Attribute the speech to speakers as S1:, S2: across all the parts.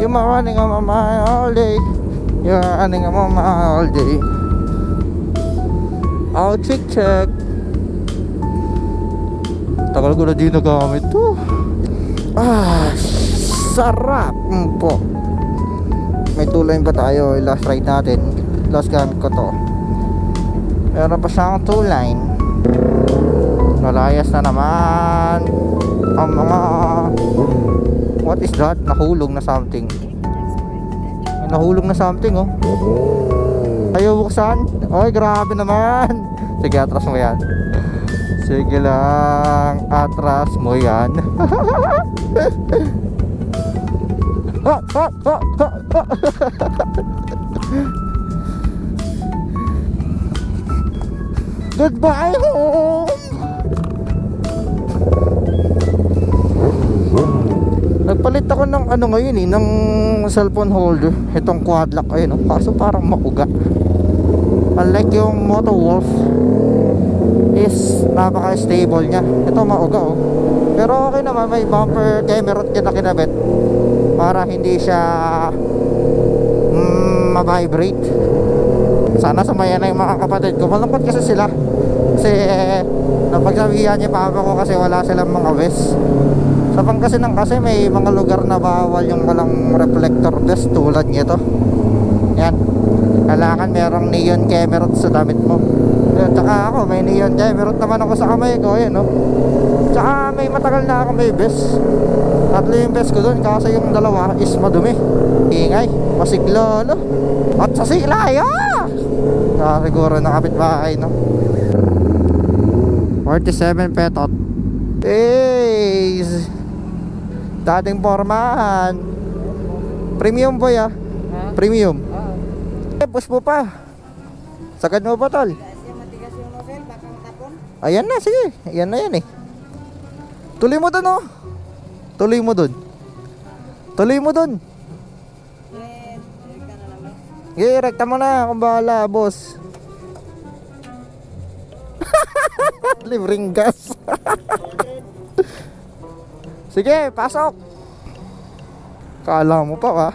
S1: You're running on my mind all day. You're running on my mind all day. Oh, check. Tagal ko na di nagamit to. Sarap po. May tulay pa tayo. Last ride natin. Last gamit ko to. Meron pa siyang 2 line. Lalayas na naman ang mga... What is that? Nahulog na something. Nahulog na something, oh. Ayaw buksan. Oy, grabe naman. Sige, atras mo yan. Sige lang, atras mo yan. Goodbye home. Nagpalit ako ng ano ngayon ng cellphone holder. Itong quad lock ayun, kaso parang mauga. Unlike yung Moto Wolf is napaka-stable niya. Ito mauga Pero okay naman, may bumper camera dyan na kinabit para hindi siya ma-vibrate. Sana sumaya na yung mga kapatid ko. Malungkot kasi sila. Kasi napagsabihan niya papa ko kasi wala silang mga vest. Sa Pangasinan kasi may mga lugar na bawal yung walang reflector vest tulad nito. Yan. Kailangan merong neon camera sa damit mo. Tsaka ako may neon camera naman ako sa kamay ko. Yan Tsaka may matagal na ako may vest. Tatlo yung vest ko dun kasi yung dalawa is madumi. Ingay, masiglo at sa sila siguro na kapitbahay 47 petot. Dating formahan. Premium boy Premium. Push mo pa. Sagad mo pa tol. Ayan na, sige. Ayan na yan Tuloy mo dun Tuloy mo dun. Rekta mo na. Kung bahala, boss. Libreng gas. Sige, pasok. Kala mo pa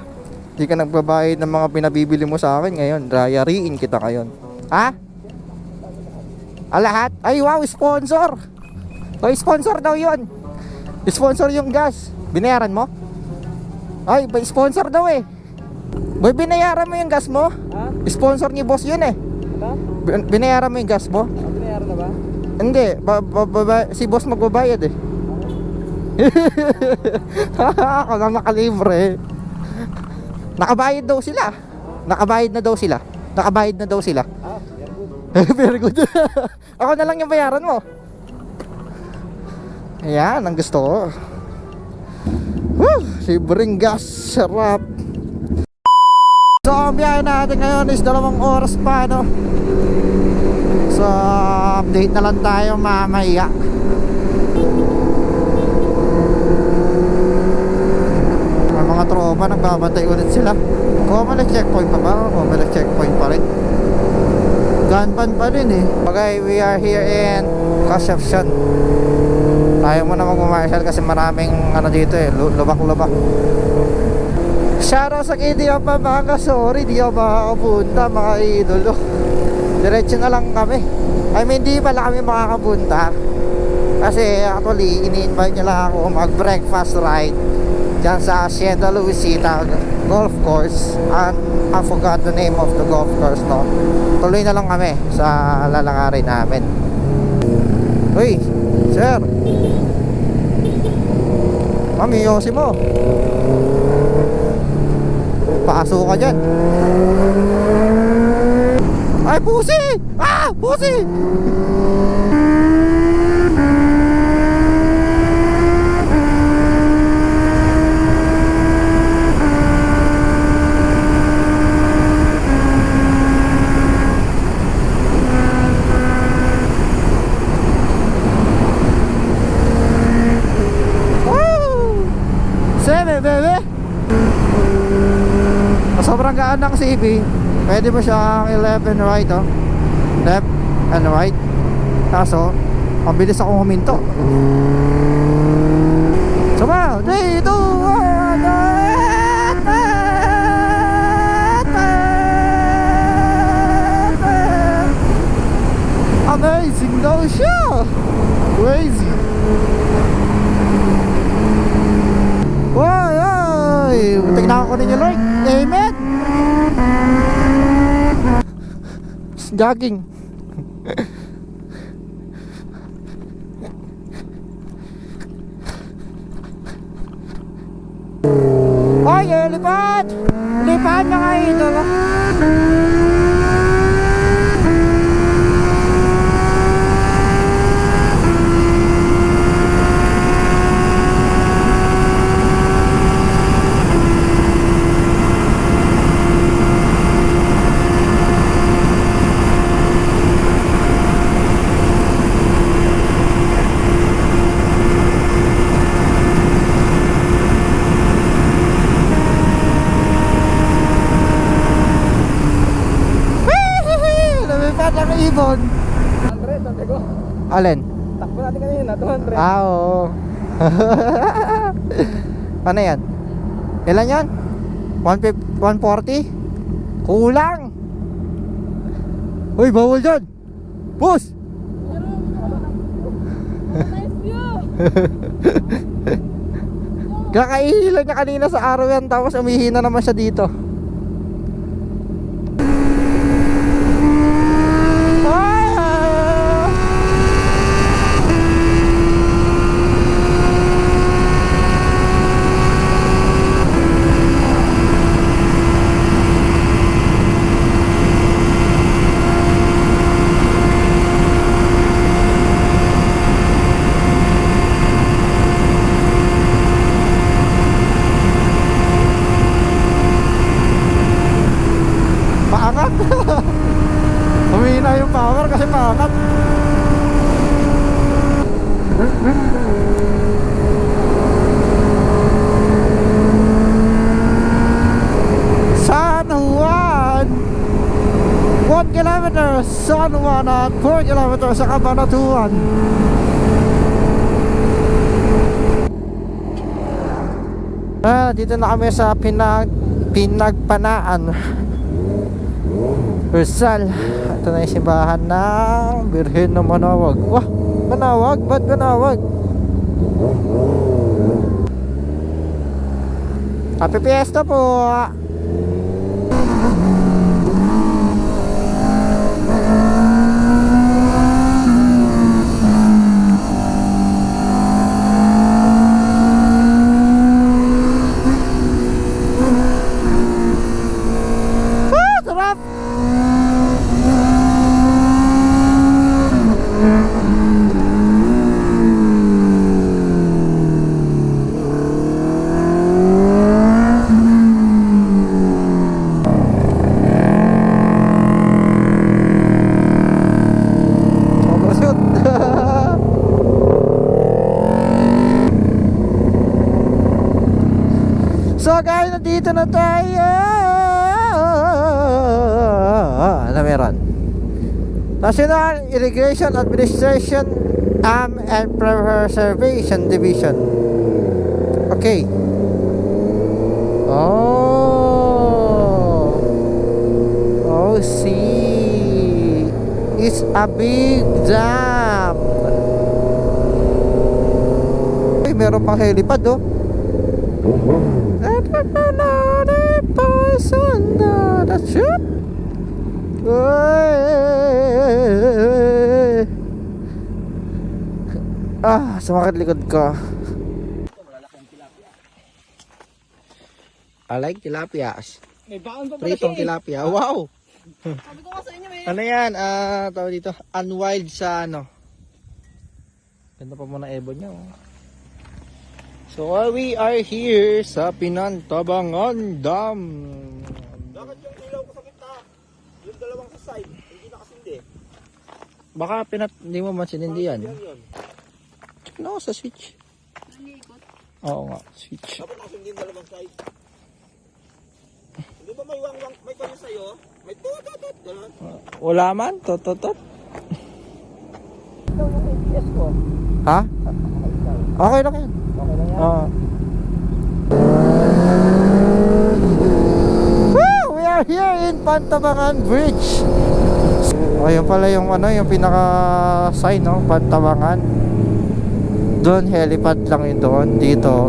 S1: di ka nagbabayad ng mga pinabibili mo sa akin ngayon. Drayariin kita ngayon. Lahat? Ay wow, sponsor. Sponsor daw yun. Sponsor yung gas. Binayaran mo? Ay, sponsor daw Boy, binayaran mo yung gas mo? Sponsor ni boss yun Binayaran mo yung gas mo?
S2: Binayaran na ba?
S1: Hindi, si boss magbabayad Ako lang nakalibre. Nakabayad na daw sila. Very good. Ako na lang yung bayaran mo. Ayan, ang gusto ko. Libreng gas, sarap. So, ang biyahe natin ngayon is 2 oras pa So, update na lang tayo mamaya. May mga tropa nagbabantay ulit sila. Comelec checkpoint pa ba? Comelec checkpoint pa rin. Gunban pa rin Okay, we are here in Concepcion. Tayo muna mag-commercial kasi maraming dito lubak-lubak. Shoutout sa KDO Pampanga. Sorry, di ako makakapunta mga idolo. Diretso na lang kami. I mean, di pala kami makakapunta kasi actually ini-invite nila ako mag-breakfast ride dyan sa Hacienda Luisita Golf Course. And I forgot the name of the golf course Tuloy na lang kami sa lalakarin namin. Uy, sir, mami, yosi mo. Pasok ka dyan. Ay, pusi! Pusi! Bebe, sobrang gaan ng CB. Pwede mo siyang left and right left and right. Kaso ang bilis akong huminto. Sama, 3, 2, 1. Racing daw siya. Crazy. Ay, ay. Tignan ko ninyo, Lord. Amen. Jogging. Ay, lipat! Lipat mga idol. Ibon.
S2: 100, sabi ko.
S1: Alin?
S2: Takbo natin kanina, 200.
S1: Oo. Ano yan? Ilan yan? 140? Kulang. Uy, bawal dyan. Boss.
S3: Nice view.
S1: Kakaihilan niya kanina sa araw yan, tapos umihi na naman siya dito. Paangat. Humina yung power kasi paangat. San Juan 1 kilometer, San Juan at 4 kilometer sa Cabanatuan. Dito na kami sa Pinagpanaan, Rizal. Ito na yung simbahan ng Birhen ng Manawag. Wah, Manawag? Ba't Manawag? Happy Fiesta po! Sarap! Overshoot! So guys, nandito na tayo. Ano meron? National Irrigation Administration and Preservation Division. Okay. Oh, see, it's a big dam. Ay, meron pang helipad, oh. That's it. Sumakit likod ko. I like tilapia.
S2: May baon pa pala
S1: Pritong
S2: siya eh.
S1: tilapia. Wow.
S3: Sabi ko nga sa inyo eh.
S1: Ano yan? Tawag dito. Unwild sa ano. Ganda pa muna ebon niya. Oh. So we are here sa Pinantabangan Dam.
S2: Bakit yung ilaw ko sa gitna? Yung dalawang sa side, hindi nakasindi.
S1: Baka hindi mo mansinindi yan.
S2: Yun.
S1: No, sa switch.
S3: Naniikot.
S1: Oo nga, switch.
S2: Dapat nakasindi yung dalawang side. Hindi ba may wang-wang, may kayo sa'yo? May tut-tut-tut, gano'n.
S1: Wala man, tototot.
S2: Ito yung ABS ko.
S1: Ha? Okay lang yan.
S2: Okay lang yan.
S1: Woo! We are here in Pantabangan Bridge. ayun pala yung ano, yung pinaka sign, no, Pantabangan. Doon helipad lang yun doon. Dito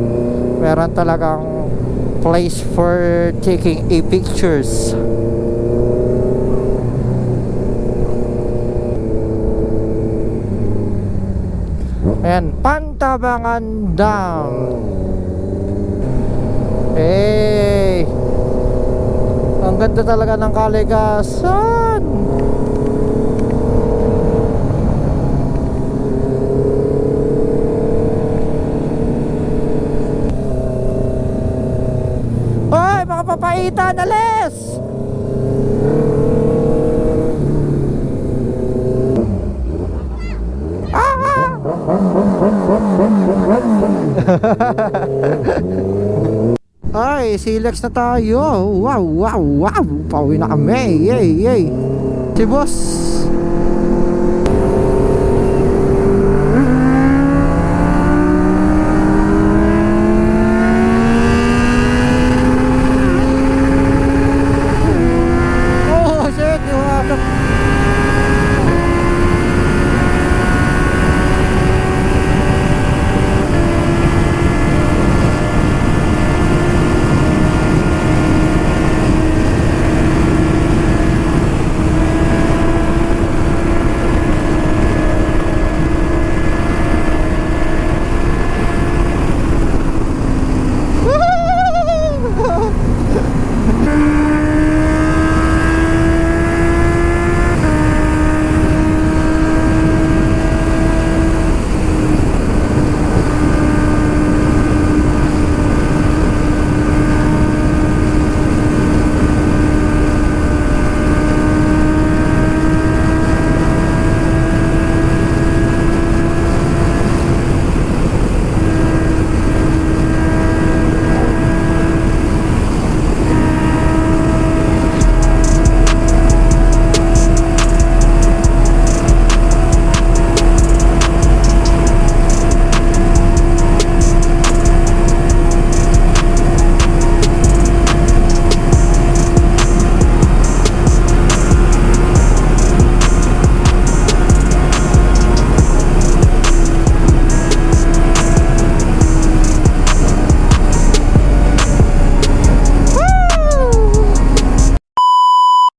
S1: meron talagang place for taking a pictures. Ayan, Pantabangan Dam. Hey, ang ganda talaga ng kalikasan. Hoy, mga papaitan, alis! Ay, Silex na tayo. Wow, wow, wow. Pauwi na kami. Yay, yay. Si boss,